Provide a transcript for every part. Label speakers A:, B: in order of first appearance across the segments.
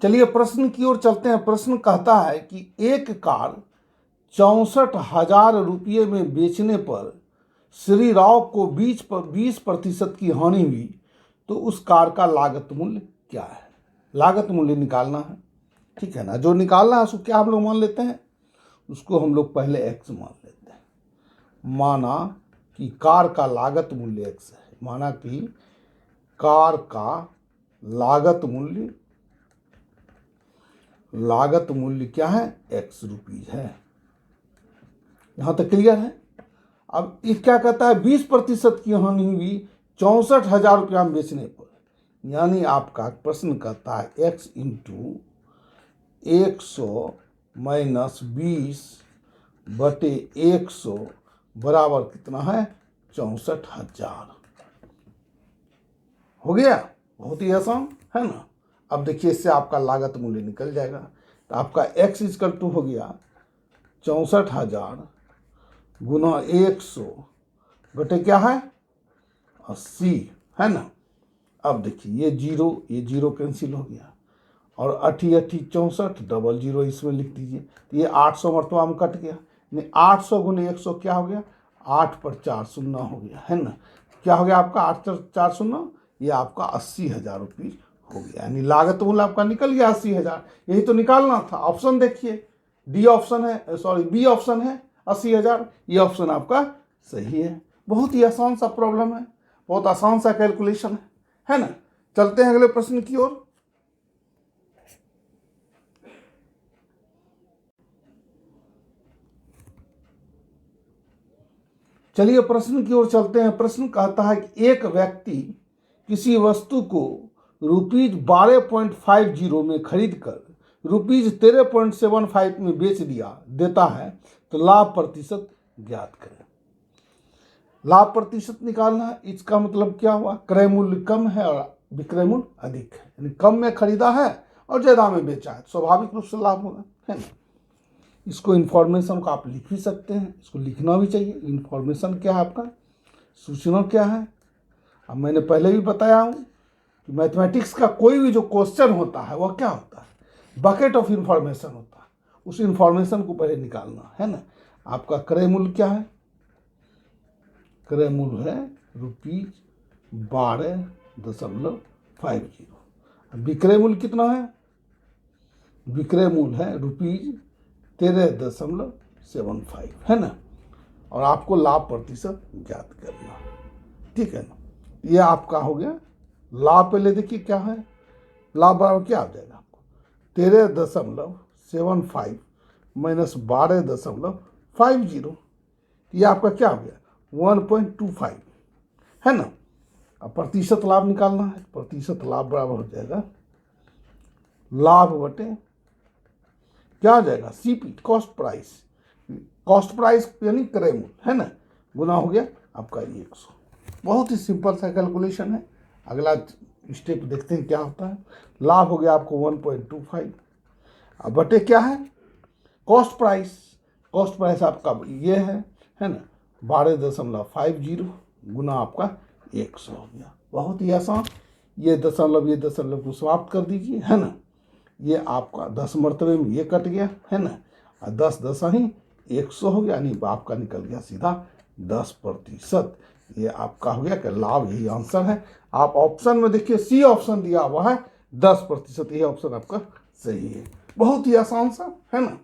A: चलिए प्रश्न की ओर चलते हैं। प्रश्न कहता है कि एक कार 64,000 रुपये में बेचने पर श्री राव को 20% की हानि हुई, तो उस कार का लागत मूल्य क्या है? लागत मूल्य निकालना है, ठीक है ना। जो निकालना है उसको क्या हम लोग मान लेते हैं, उसको हम लोग पहले एक्स मान लेते हैं। माना कि कार का लागत मूल्य एक्स है, माना कि कार का लागत मूल्य क्या है, एक्स रुपीज है। यहां तक क्लियर है। अब ये क्या कहता है, 20% की हानि हुई 64,000 रुपया में बेचने पर, यानी आपका प्रश्न कहता है एक्स इंटू 100 माइनस 20/100 बराबर कितना है, 64,000। हो गया, बहुत ही आसान है ना। अब देखिए इससे आपका लागत मूल्य निकल जाएगा। तो आपका x इजकल टू हो गया 64,000 गुना 100 बटे क्या है 80, है ना। अब देखिए ये जीरो कैंसिल हो गया, और 80 डबल जीरो इसमें लिख दीजिए। तो ये 800 मरतबा में कट गया, नहीं 800 गुने 100 क्या हो गया, 8 पर 4 शून्य हो गया, है ना। क्या हो गया आपका 8 पर 4 शून्य, ये आपका 80,000 रुपये हो गया। यानी लागत मूल्य आपका निकल गया 80,000। यही तो निकालना था। ऑप्शन देखिए, डी ऑप्शन है, सॉरी बी ऑप्शन है 80,000, ये ऑप्शन आपका सही है। बहुत ही आसान सा प्रॉब्लम है, बहुत आसान सा कैलकुलेशन है ना। चलते हैं अगले प्रश्न की ओर। चलिए प्रश्न की ओर चलते हैं। प्रश्न कहता है कि एक व्यक्ति किसी वस्तु को ₹12.50 में खरीद कर ₹13.75 में बेच देता है, तो लाभ प्रतिशत ज्ञात करें। लाभ प्रतिशत निकालना है। इसका मतलब क्या हुआ, क्रय मूल्य कम है और विक्रय मूल्य अधिक है, यानी कम में खरीदा है और ज्यादा में बेचा है, स्वाभाविक रूप से लाभ होगा, है ना। इसको इन्फॉर्मेशन को आप लिख भी सकते हैं, इसको लिखना भी चाहिए। इन्फॉर्मेशन क्या है आपका, सूचना क्या है। अब मैंने पहले भी बताया हूँ कि मैथमेटिक्स का कोई भी जो क्वेश्चन होता है वह क्या होता है, बकेट ऑफ इंफॉर्मेशन होता है। उस इंफॉर्मेशन को पहले निकालना है ना। आपका क्रय मूल्य क्या है, क्रय मूल्य है ₹12.50। विक्रय मूल्य कितना है, विक्रय मूल्य है ₹13.75, है ना। और आपको लाभ प्रतिशत ज्ञात करना, ठीक है ना। ये आपका हो गया लाभ। पहले देखिए क्या है, लाभ बराबर क्या आ जाएगा आपको, 13.75 माइनस 12.50, ये आपका क्या हो गया 1.25, है ना। अब प्रतिशत लाभ निकालना है। प्रतिशत लाभ बराबर हो जाएगा लाभ बटे क्या आ जाएगा, CP cost price, cost price यानी क्रय मूल्य, है ना, गुना हो गया आपका 100। बहुत ही सिंपल सा कैलकुलेशन है। अगला स्टेप देखते हैं क्या होता है। लाभ हो गया आपको 1.25, अब बटे क्या है कॉस्ट प्राइस, कॉस्ट प्राइस आपका ये है ना 12.50 गुना आपका 100 हो गया। बहुत ही आसान। ये दशमलव को समाप्त कर दीजिए, है ना। ये आपका 10 मरतबे में ये कट गया, है ना, और 10 10 ही 100 हो गया, यानी आपका निकल गया सीधा 10%। ये आपका हो गया कि लाभ, यही आंसर है। आप ऑप्शन में देखिए सी ऑप्शन दिया हुआ है 10%, ये ऑप्शन आपका सही है। बहुत ही आसान सा, है ना,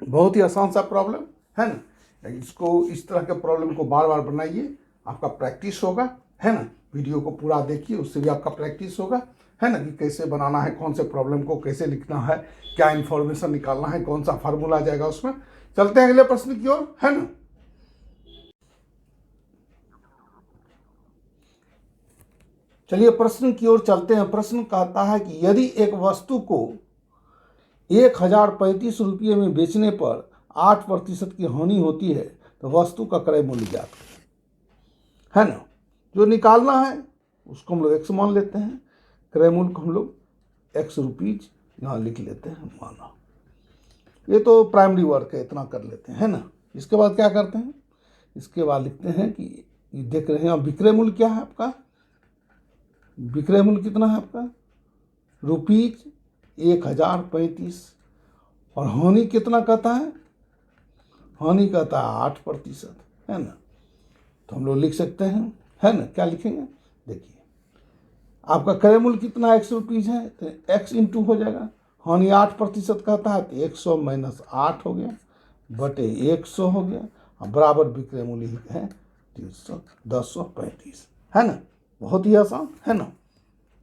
A: बहुत ही आसान सा प्रॉब्लम, है ना। इसको इस तरह के प्रॉब्लम को बार बार बनाइए, आपका प्रैक्टिस होगा, है ना। वीडियो को पूरा देखिए, उससे भी आपका प्रैक्टिस होगा, है ना, कि कैसे बनाना है, कौन से प्रॉब्लम को कैसे लिखना है, क्या इंफॉर्मेशन निकालना है, कौन सा फार्मूला आ जाएगा उसमें। चलते हैं अगले प्रश्न की ओर, है ना। चलिए प्रश्न की ओर चलते हैं। प्रश्न कहता है कि यदि एक वस्तु को 1,035 रुपये में बेचने पर 8% की हानि होती है, तो वस्तु का क्रय मूल्य ज्ञात है ना। जो निकालना है उसको हम लोग एक्स मान लेते हैं, क्रय मूल्य को हम लोग एक्स रुपीज यहाँ लिख लेते हैं, माना। ये तो प्राइमरी वर्क है, इतना कर लेते हैं, है ना। इसके बाद क्या करते हैं, इसके बाद लिखते हैं कि ये देख रहे हैं विक्रय मूल्य क्या है आपका, विक्रय मूल्य कितना है आपका 1035। और हानि कितना कहता है? हानि कहता है 8%, है ना। तो हम लोग लिख सकते हैं, है ना। क्या लिखेंगे? देखिए आपका क्रय मूल्य कितना 100 रुपीज़ है, तो x इंटू हो जाएगा। हानि 8% कहता है तो 100 माइनस 8 हो गया बटे 100 हो गया, और बराबर विक्रय मूल्य ही है 1035, है ना। बहुत ही आसान, है ना।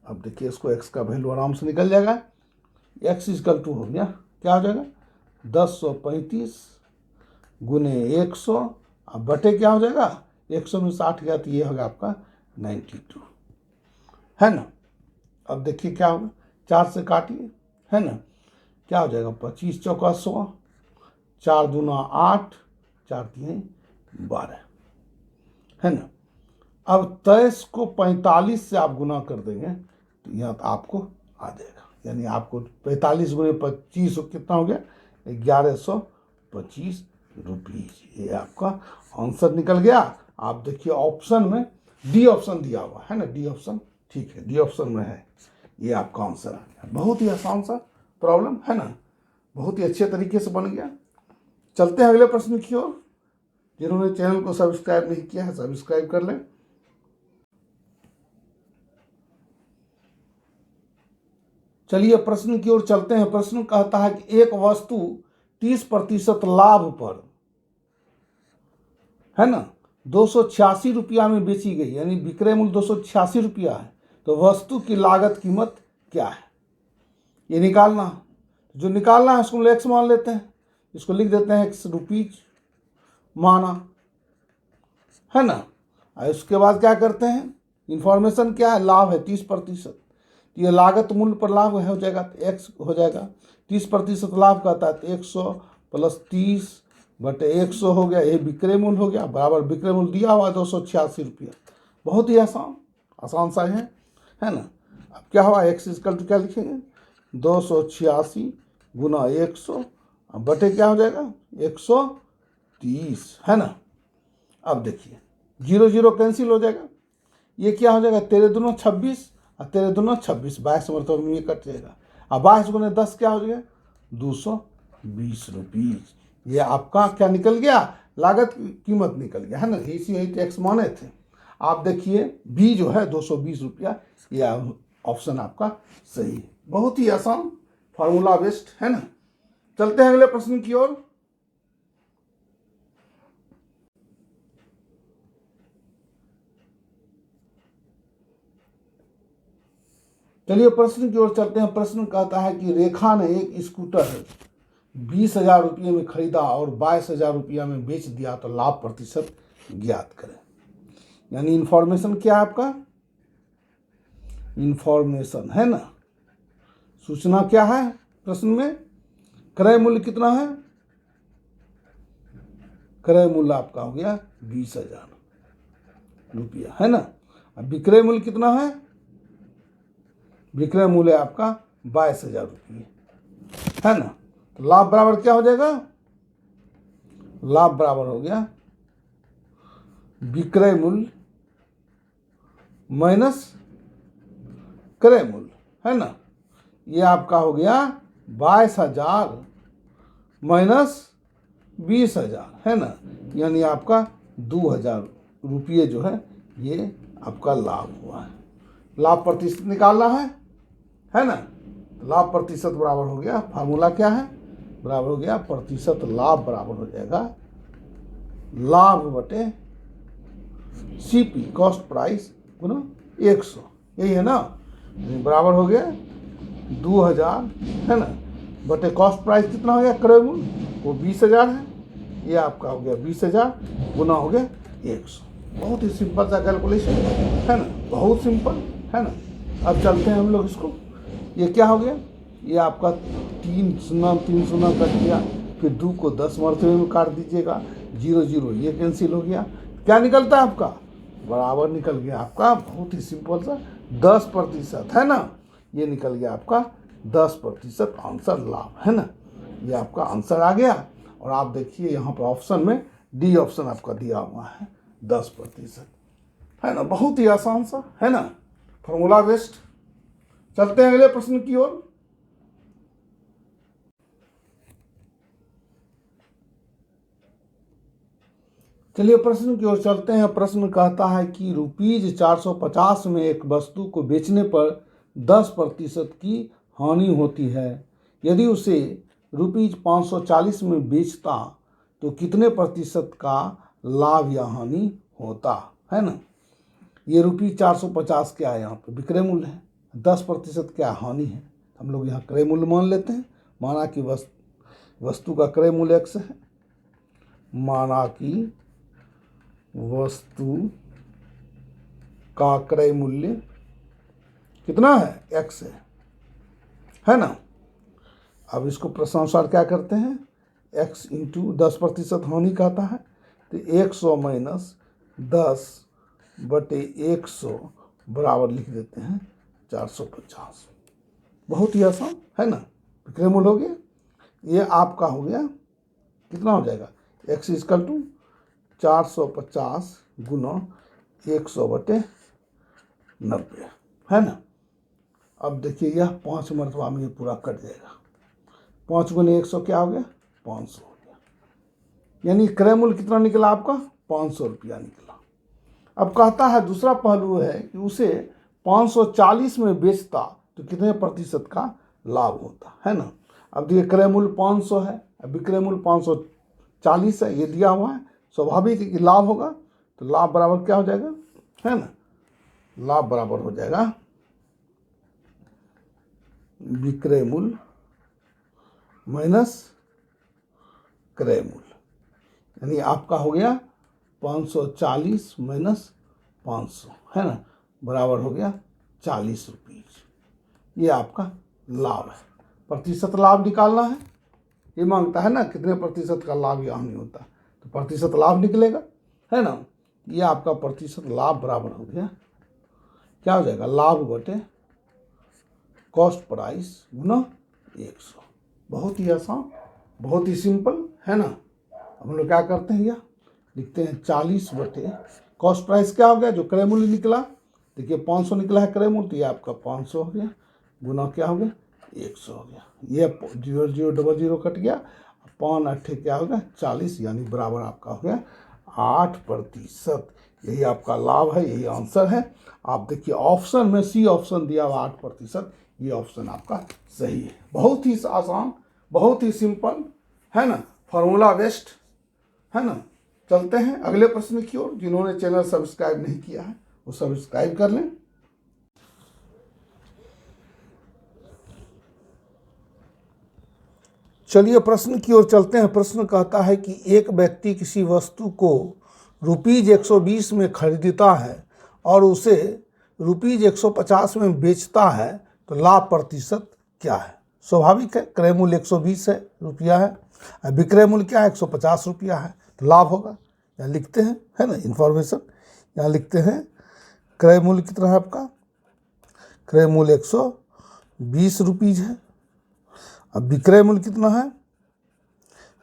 A: अब देखिए इसको x का वैल्यू आराम से निकल जाएगा। x इजकल टू हो गया, क्या हो जाएगा? 1035 गुने 100, अब बटे क्या हो जाएगा? 100 में 60 गया तो ये होगा आपका 92, है ना। अब देखिए क्या होगा, 4 से काटिए, है ना। क्या हो जाएगा? 25 चौका 100, 4 दूना 8, 4 तीन 12, है ना। अब 23 को 45 से आप गुना कर देंगे तो यहाँ तो आपको आ जाएगा, यानी आपको 45 गुने 25 कितना हो गया? 1125 रुपीज़। ये आपका आंसर निकल गया। आप देखिए ऑप्शन में डी ऑप्शन दिया हुआ है ना, डी ऑप्शन, ठीक है, डी ऑप्शन में है, ये आपका आंसर आ गया। बहुत ही आसान सा प्रॉब्लम, है ना, बहुत ही अच्छे तरीके से बन गया। चलते हैं अगले प्रश्न की ओर। जिन्होंने चैनल को सब्सक्राइब नहीं किया है सब्सक्राइब कर लें। चलिए प्रश्न की ओर चलते हैं। प्रश्न कहता है कि एक वस्तु 30% लाभ पर, है ना, 286 रुपया में बेची गई, यानी विक्रय मूल्य 286 रुपया है, तो वस्तु की लागत कीमत क्या है? ये निकालना, जो निकालना है उसको एक्स मान लेते हैं, इसको लिख देते हैं एक्स रुपीज माना, है ना। और उसके बाद क्या करते हैं, इंफॉर्मेशन क्या है? लाभ है 30%, ये लागत मूल्य पर लाभ हो जाएगा तो एक्स हो जाएगा। 30% लाभ कहता है तो 100 प्लस 30 बटे 100 हो गया, ये विक्रय मूल्य हो गया, बराबर विक्रय मूल्य दिया हुआ 286 रुपया। बहुत ही आसान सा है ना। अब क्या हुआ, एक्स इक्वल टू क्या लिखेंगे? 286 गुना 100 बटे क्या हो जाएगा? 130, है ना। अब देखिए 0 0 कैंसिल हो जाएगा, ये क्या हो जाएगा? 13 दूना 26 और 13 दूना 26, 22 मतलब में कट जाएगा। अब 22 गुने 10 क्या हो जाएगा? 220 रुपीज। ये आपका क्या निकल गया? लागत कीमत निकल गया, है ना। इसी टैक्स माने थे। आप देखिए बी जो है 220 रुपया, ये ऑप्शन आपका सही है। बहुत ही आसान, फार्मूला बेस्ड, है ना। चलते हैं अगले प्रश्न की ओर। चलिए प्रश्न की ओर चलते हैं। प्रश्न कहता है कि रेखा ने एक स्कूटर 20,000 रुपये में खरीदा और 22,000 रुपया में बेच दिया, तो लाभ प्रतिशत ज्ञात करें। यानी इंफॉर्मेशन क्या है आपका? इंफॉर्मेशन, है ना। सूचना क्या है प्रश्न में? क्रय मूल्य कितना है? क्रय मूल्य आपका हो गया 20,000 रुपया, है ना। अब विक्रय मूल्य कितना है? विक्रय मूल्य आपका 22,000 रुपये, है ना। तो लाभ बराबर क्या हो जाएगा? लाभ बराबर हो गया विक्रय मूल्य माइनस क्रय मूल्य, है ना। ये आपका हो गया 22,000 माइनस 20,000, है ना। यानी आपका 2,000 रुपये जो है ये आपका लाभ हुआ है। लाभ प्रतिशत निकालना है ना। लाभ प्रतिशत बराबर हो गया, फार्मूला क्या है? बराबर हो गया प्रतिशत लाभ बराबर हो जाएगा लाभ बटे सीपी कॉस्ट प्राइस गुना 100, यही है ना। बराबर हो गया 2,000, है ना, बटे कॉस्ट प्राइस कितना हो गया? क्रय मूल्य वो 20,000 है, ये आपका हो गया 20,000 गुना हो गया 100। बहुत ही सिंपल सा कैलकुलेशन, है ना, बहुत सिंपल, है ना। अब चलते हैं हम लोग इसको। ये क्या हो गया? ये आपका 3 0 कट गया, फिर 2 को 10 मरतबे में काट दीजिएगा, 0 0 ये कैंसिल हो गया। क्या निकलता है आपका? बराबर निकल गया आपका, बहुत ही सिंपल सा 10%, है ना। ये निकल गया आपका 10% आंसर लाभ, है ना। ये आपका आंसर आ गया। और आप देखिए यहाँ पर ऑप्शन में डी ऑप्शन आपका दिया हुआ है 10%, है ना। बहुत ही आसान सा, है ना, फॉर्मूला बेस्ड। चलते हैं अगले प्रश्न की ओर। चलिए प्रश्न की ओर चलते हैं। प्रश्न कहता है कि ₹450 में एक वस्तु को बेचने पर 10% की हानि होती है। यदि उसे ₹540 में बेचता तो कितने प्रतिशत का लाभ या हानि होता है ना। ये ₹450 क्या है, यहाँ पे विक्रय मूल्य है, 10% क्या हानि है। हम लोग यहाँ क्रय मूल्य मान लेते हैं। माना कि वस्तु का क्रय मूल्य x है, माना कि वस्तु का क्रय मूल्य कितना है, x है ना। अब इसको प्रश्नानुसार क्या करते हैं, x इंटू 10% हानि कहता है, तो 100 माइनस 10/100 बराबर लिख देते हैं 450। बहुत ही आसान है ना। विक्रय मूल्य हो गया, ये आपका हो गया, कितना हो जाएगा, x इक्वल टू 450 गुना 100/90 है ना। अब देखिए यह 5 मरतबा में ये पूरा कट जाएगा। 5 गुने 100 क्या हो गया, 500 हो गया। यानी क्रय मूल्य कितना निकला आपका, 500 रुपया निकला। अब कहता है दूसरा पहलू है कि उसे 540 में बेचता तो कितने प्रतिशत का लाभ होता है ना। अब देखिए क्रय मूल्य 500 है, अब विक्रय मूल्य 540 है, ये दिया हुआ है। स्वाभाविक है कि लाभ होगा, तो लाभ बराबर क्या हो जाएगा, है ना, लाभ बराबर हो जाएगा विक्रय मूल्य माइनस क्रय मूल्य। यानी आपका हो गया 540 माइनस 500 है ना, बराबर हो गया 40 रुपये। ये आपका लाभ है। प्रतिशत लाभ निकालना है, ये मांगता है ना कितने प्रतिशत का लाभ या हानि होता है, तो प्रतिशत लाभ निकलेगा, है ना। ये आपका प्रतिशत लाभ बराबर हो गया, क्या हो जाएगा, लाभ बटे कॉस्ट प्राइस गुना 100। बहुत ही आसान, बहुत ही सिंपल है ना। हम लोग क्या करते हैं, यह लिखते हैं 40 बटे कॉस्ट प्राइस क्या हो गया, जो क्रय मूल्य निकला, देखिए 500 निकला है क्रय मूल्य, तो ये आपका 500 हो गया, गुना क्या हो गया, 100 हो गया। ये 0,000 कट गया, 5×8 क्या हो गया, 40, यानी बराबर आपका हो गया 8%। यही आपका लाभ है, यही आंसर है। आप देखिए ऑप्शन में सी ऑप्शन दिया हुआ 8%, ये ऑप्शन आपका सही है। बहुत ही आसान, बहुत ही सिंपल है ना, फार्मूला बेस्ड है ना। चलते हैं अगले प्रश्न की ओर। जिन्होंने चैनल सब्सक्राइब नहीं किया है वो सब्सक्राइब कर लें। चलिए प्रश्न की ओर चलते हैं। प्रश्न कहता है कि एक व्यक्ति किसी वस्तु को ₹120 में खरीदता है और उसे ₹150 में बेचता है, तो लाभ प्रतिशत क्या है। स्वाभाविक है, क्रय मूल्य 120 रुपया है, विक्रय मूल्य क्या है, 150 रुपया है, तो लाभ होगा। यहाँ लिखते हैं, है ना, इन्फॉर्मेशन यहाँ लिखते हैं। क्रय मूल्य कितना है आपका, क्रय मूल्य 120 रुपीज़ है। अब विक्रय मूल्य कितना है,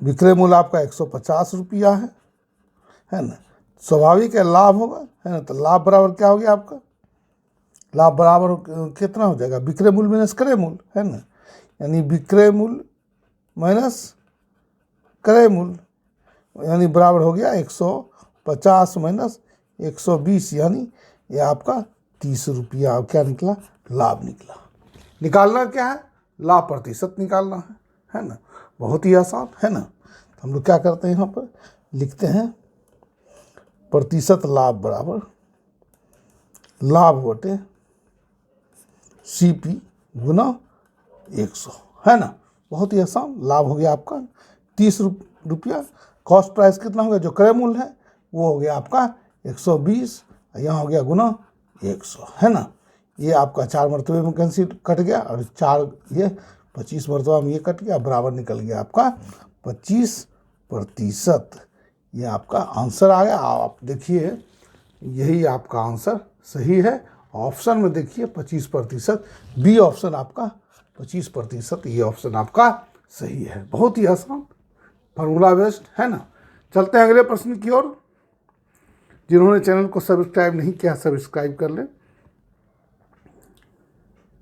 A: विक्रय मूल्य आपका 150 रुपया है ना। स्वाभाविक है लाभ होगा, है ना। तो लाभ बराबर क्या हो गया आपका, लाभ बराबर कितना हो जाएगा, विक्रय मूल्य माइनस क्रय मूल्य, है ना। यानी विक्रय मूल्य माइनस क्रय मूल्य, यानी बराबर हो गया 150 माइनस 120, यानी ये आपका 30 रुपया क्या निकला, लाभ निकला। निकालना क्या है, लाभ प्रतिशत निकालना है ना। बहुत ही आसान है ना। तो हम लोग क्या करते हैं, यहाँ पर लिखते हैं प्रतिशत लाभ बराबर लाभ बटे CP गुना 100 है ना। बहुत ही आसान, लाभ हो गया आपका 30 रुपया। कॉस्ट प्राइस कितना हो गया, जो क्रय मूल्य है वो हो गया आपका 120, यहाँ हो गया गुना 100 है ना। ये आपका 4 मरतबे में कैंसिल कट गया, और 4 ये 25 मरतबा में ये कट गया, बराबर निकल गया आपका 25%। ये आपका आंसर आ गया। आप देखिए यही आपका आंसर सही है। ऑप्शन में देखिए 25%, बी ऑप्शन आपका 25%, ये ऑप्शन आपका सही है। बहुत ही आसान, फार्मूला बेस्ड है ना। चलते हैं अगले प्रश्न की ओर। जिन्होंने चैनल को सब्सक्राइब नहीं किया सब्सक्राइब कर लें।